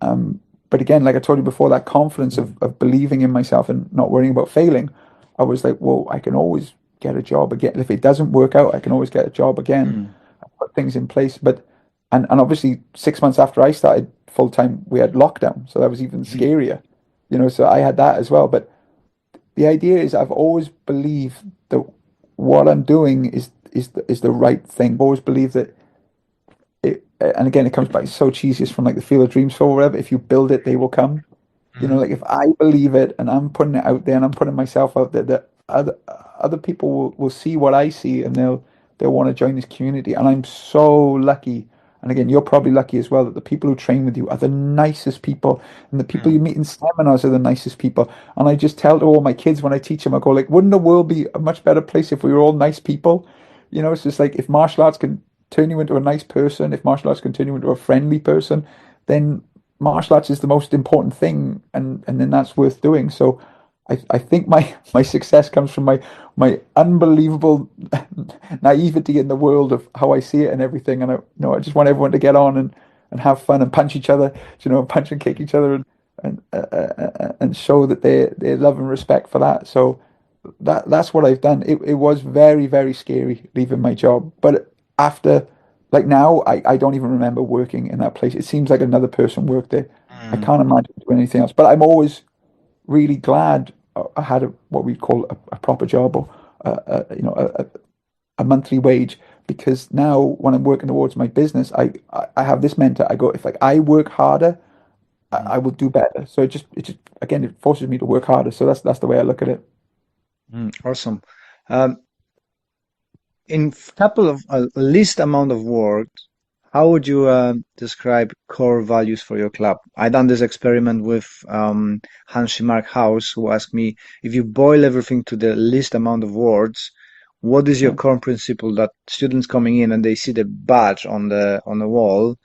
Um, but again, like I told you before, that confidence
mm,
of believing in myself and not worrying about failing, I was like, well, I can always get a job again. If it doesn't work out, I can always get a job again.
mm,
I put things in place. But and obviously 6 months after I started full time, we had lockdown, so that was even
mm,
scarier. So I had that as well. But the idea is I've always believed that what I'm doing is the right thing. I've always believed that and again, it comes back so cheesy. It's from like the Field of Dreams for whatever. If you build it, they will come.
mm,
Like if I believe it and I'm putting it out there and I'm putting myself out there, that other people will see what I see, and they'll want to join this community. And I'm so lucky. And again, you're probably lucky as well that the people who train with you are the nicest people, and the people you
mm,
meet in seminars are the nicest people. And I just tell to all my kids when I teach them, I go like, wouldn't the world be a much better place if we were all nice people? It's just like if martial arts can turn you into a nice person, if martial arts can turn you into a friendly person, then martial arts is the most important thing, and then that's worth doing. So I think my success comes from my unbelievable naivety in the world of how I see it and everything. And I just want everyone to get on and have fun and punch each other, punch and kick each other, and show that they love and respect for that. So that's what I've done. It was very, very scary leaving my job, but after, like now, I don't even remember working in that place. It seems like another person worked there. I
mm,
can't imagine doing anything else. But I'm always really glad I had what we call a proper job, or a monthly wage, because now when I'm working towards my business, I have this mentor. I go, if like I work harder, I
mm,
will do better. So it just again, it forces me to work harder. So that's the way I look at it.
awesome. um, in couple of least amount of words, how would you describe core values for your club? I done this experiment with Hanshi Mark House, who asked me, if you boil everything to the least amount of words, what is your
Yeah.
core principle that students coming in and they see the badge on the wall?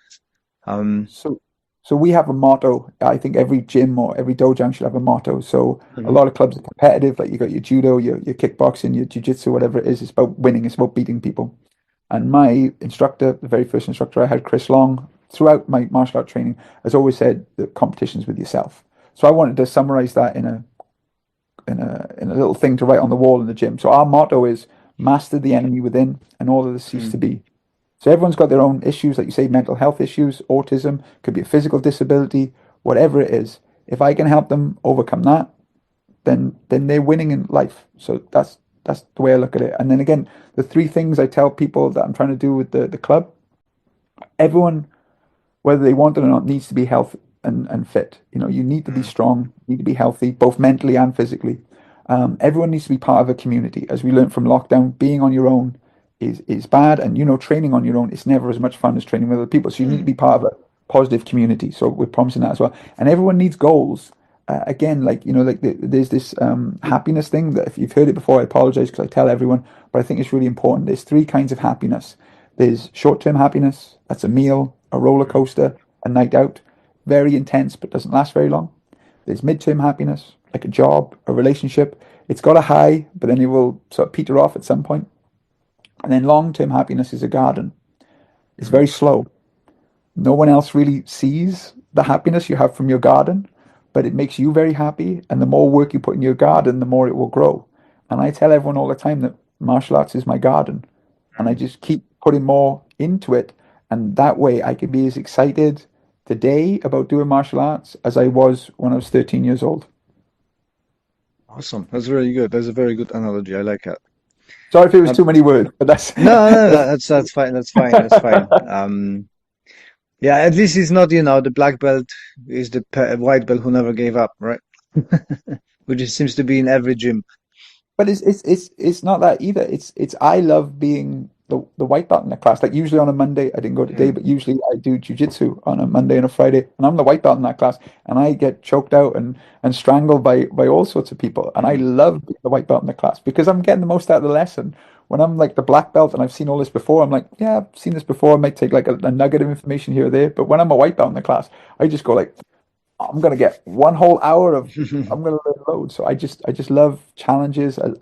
Um,
So, so we have a motto. I think every gym or every dojo should have a motto. So a
Mhm,
lot of clubs are competitive. Like you got your judo, your kickboxing, your jiu-jitsu, whatever it is. It's about winning. It's about beating people. And my instructor, the very first instructor I had, Chris Long, throughout my martial art training, has always said that competition's with yourself. So I wanted to summarize that in a little thing to write on the wall in the gym. So our motto is master the enemy within, and all others cease
mm,
to be. So everyone's got their own issues, like you say, mental health issues, autism, could be a physical disability, whatever it is. If I can help them overcome that, then they're winning in life. So that's the way I look at it. And then again, the three things I tell people that I'm trying to do with the club, everyone, whether they want it or not, needs to be healthy and fit. You need to be
mm,
strong, you need to be healthy, both mentally and physically. Everyone needs to be part of a community. As we learned from lockdown, being on your own is bad, and training on your own is never as much fun as training with other people. So you need to
mm,
be part of a positive community. So we're promising that as well. And everyone needs goals. Again, like like there's this happiness thing that if you've heard it before, I apologize because I tell everyone, but I think it's really important. There's three kinds of happiness. There's short-term happiness, that's a meal, a roller
mm,
coaster, a night out, very intense but doesn't last very long. There's mid-term happiness, like a job, a relationship. It's got a high, but then it will sort of peter off at some point. And then long-term happiness is a garden. It's
mm,
very slow. No one else really sees the happiness you have from your garden, but it makes you very happy. And the more work you put in your garden, the more it will grow. And I tell everyone all the time that martial arts is my garden. And I
mm,
just keep putting more into it. And that way I can be as excited today about doing martial arts as I was when I was 13 years old.
Awesome. That's very good. That's a very good analogy. I like it.
Sorry if it was
Um,
too many words, but that's
no, no,
that's
that's fine. That's fine. That's fine. Yeah, at least it's not, the black belt is the white belt who never gave up, right? Which seems to be in every gym.
But it's not that either. It's I love being the white belt in the class. Like usually on a Monday, I didn't go today,
Mm,
but usually I do jujitsu on a Monday and a Friday, and I'm the white belt in that class, and I get choked out and strangled by all sorts of people, and I
mm,
love being the white belt in the class because I'm getting the most out of the lesson. When I'm like the black belt and I've seen all this before, I'm like, yeah, I've seen this before. I might take like a nugget of information here or there, but when I'm a white belt in the class, I just go like, I'm gonna get one whole hour of I'm gonna learn loads. So I just love challenges. I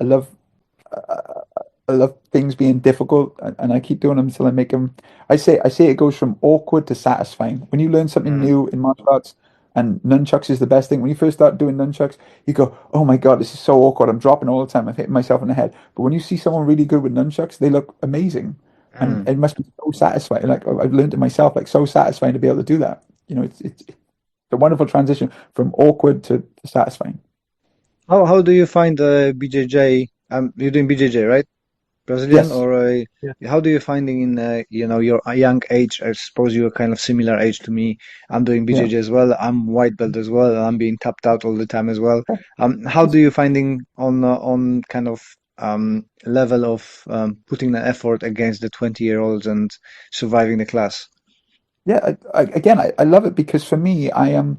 love things being difficult, and I keep doing them until I make them. I say it goes from awkward to satisfying. When you learn something
mm,
new in martial arts, and nunchucks is the best thing. When you first start doing nunchucks, you go, "Oh my God, this is so awkward. I'm dropping all the time. I'm hitting myself in the head." But when you see someone really good with nunchucks, they look amazing, and
mm.
it must be so satisfying. Like I've learned it myself, like so satisfying to be able to do that. It's a wonderful transition from awkward to satisfying.
How do you find BJJ? You're doing BJJ, right? Brazilian
Yes.
or
Yeah.
how do you finding in your young age? I suppose you're kind of similar age to me. I'm doing
Yeah.
BJJ as well. I'm white belt as well. I'm being tapped out all the time as well. How do you finding on kind of level of putting the effort against the 20-year-olds and surviving the class?
Yeah, again, I love it because for me, I am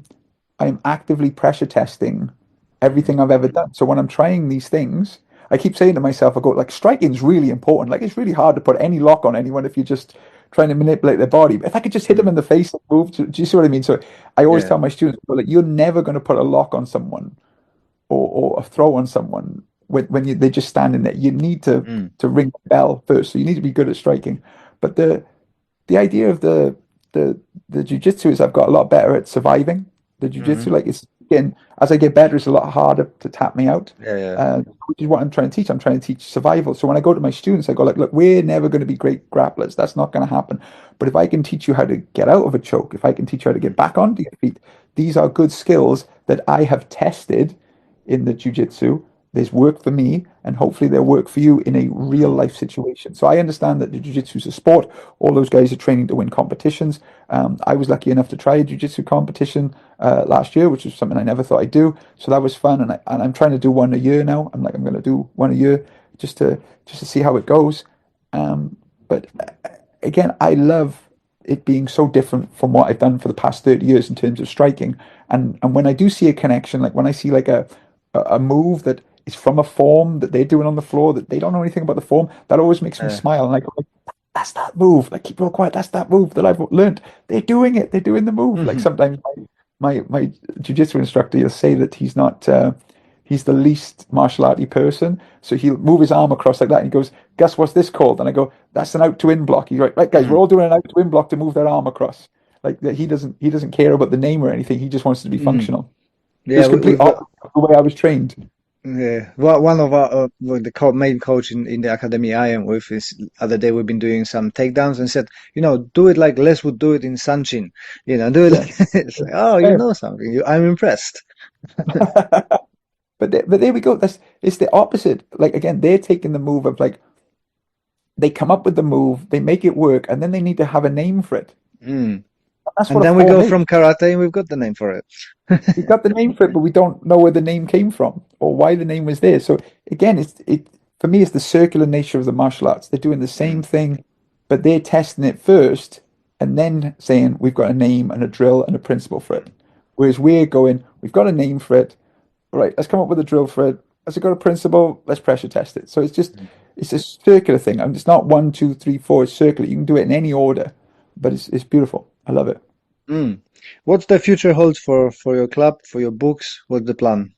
actively pressure testing
Mm,
everything I've ever done. So when I'm trying these things, I keep saying to myself, I go, like, striking's really important. Like, it's really hard to put any lock on anyone if you're just trying to manipulate their body. But if I could just hit them
mm,
in the face and move, do you see what I mean? So I always
yeah.
tell my students, well, like, you're never going to put a lock on someone or a throw on someone when they're just standing there. You need
Mm,
to ring the bell first. So you need to be good at striking. But the idea of the the jujitsu is I've got a lot better at surviving. The
hmm.
jujitsu, like it's getting as I get better, it's a lot harder to tap me out.
Yeah, yeah.
Which is what I'm trying to teach. I'm trying to teach survival. So when I go to my students, I go like, look, we're never going to be great grapplers. That's not going to happen. But if I can teach you how to get out of a choke, if I can teach you how to get
Mm,
back onto your feet, these are good skills that I have tested in the jujitsu. There's work for me, and hopefully they'll work for you in a real
mm,
life situation. So I understand that the jiu-jitsu is a sport. All those guys are training to win competitions. I was lucky enough to try a jiu-jitsu competition last year, which was something I never thought I'd do. So that was fun, and I'm trying to do one a year now. I'm going to do one a year just to see how it goes. But again, I love it being so different from what I've done for the past 30 years in terms of striking. And when I do see a connection, like when I see like a move that is from a form that they're doing on the floor that they don't know anything about the form, that always makes me
uh,
smile. And I go, like, that's that move. Like keep real quiet. That's that move that I've learned. They're doing it. They're doing the move. Like
mhm,
sometimes my jiu-jitsu instructor, he'll say that he's not he's the least martial arty person. So he'll move his arm across like that and he goes, Gus, what's this called? And I go, that's an out to in block. He's right, guys, we're
mm,
all doing an out to in block to move their arm across. Like that he doesn't care about the name or anything. He just wants to be
mhm.
functional.
Yeah,
Just complete
we've got.
opposite of the way I was trained.
Yeah, well, one of our well, the main coach in the academy I am with is other day we've been doing some takedowns and said, do it like Les would do it in Sanchin, do it
Yeah.
like it's like, oh, you
Yeah.
know something. I'm impressed.
But there we go. That's it's the opposite. Like again, they're taking the move of like they come up with the move, they make it work, and then they need to have a name for it.
Mm.
That's
And
what a
then we
form
go
is.
from karate and we've got the name for it.
We got the name for it, but we don't know where the name came from or why the name was there. So again, it for me, it's the circular nature of the martial arts. They're doing the same
Mm,
thing, but they're testing it first and then saying we've got a name and a drill and a principle for it. Whereas we're going, we've got a name for it. All right, let's come up with a drill for it. Has it got a principle? Let's pressure test it. So
mm,
it's a circular thing. And it's not one, two, three, four. It's circular. You can do it in any order, but it's beautiful. I love it.
mm. What's the future hold for your club, for your books? What's the plan?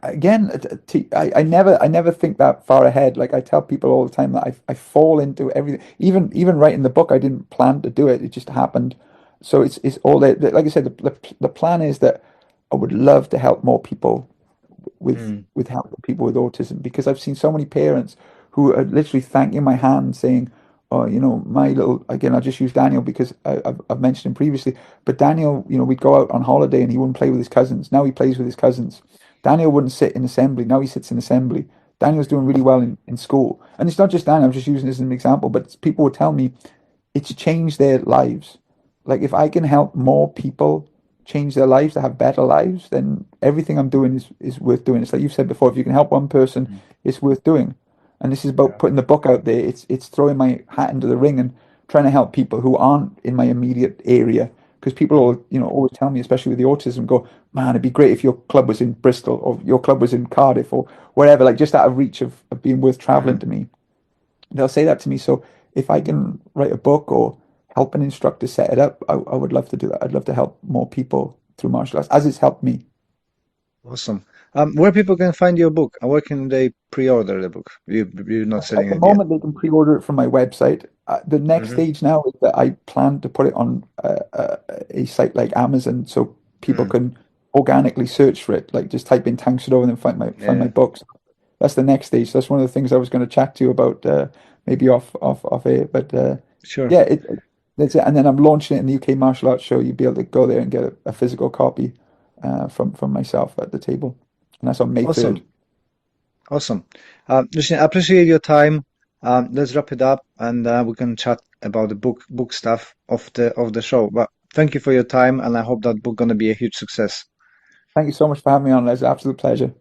Again, I never think that far ahead. Like I tell people all the time that I fall into everything. Even writing the book, I didn't plan to do it. It just happened. So it's all that. Like I said, the plan is that I would love to help more people
Mm,
with helping people with autism because I've seen so many parents who are literally thanking my hand saying, or my little, again, I'll just use Daniel because I've mentioned him previously, but Daniel, we'd go out on holiday and he wouldn't play with his cousins. Now he plays with his cousins. Daniel wouldn't sit in assembly. Now he sits in assembly. Daniel's doing really well in school. And it's not just Daniel, I'm just using this as an example, but people would tell me it's changed their lives. Like if I can help more people change their lives to have better lives, then everything I'm doing is worth doing. It's like you've said before, if you can help one person,
Mm.
it's worth doing. And this is about
Yeah.
putting the book out there. It's throwing my hat into the ring and trying to help people who aren't in my immediate area. Because people
Mm.
will, always tell me, especially with the autism, go, man, it'd be great if your club was in Bristol or your club was in Cardiff or wherever, like just out of reach of being worth traveling
Mhm.
to me. They'll say that to me. So if I can write a book or help an instructor set it up, I would love to do that. I'd love to help more people through martial arts, as it's helped me.
Awesome. Where people can find your book and where can they pre-order the book? You're not
At
selling
the
it yet.
moment, they can pre-order it from my website. The next
Hmm.
stage now is that I plan to put it on a site like Amazon, so people
Mm.
can organically search for it. Like just type in Tank Sudo and then find my
Yeah,
books. That's the next stage. That's one of the things I was going to chat to you about, maybe off air. But
sure.
yeah, that's it. And then I'm launching it in the UK Martial Arts Show. You'd be able to go there and get a physical copy from myself at the table, and that's on May
Awesome.
3rd.
Awesome. Listen, I appreciate your time. Let's wrap it up and we can chat about the book stuff of the show. But thank you for your time and I hope that book gonna be a huge success.
Thank you so much for having me on, Les. Absolute pleasure.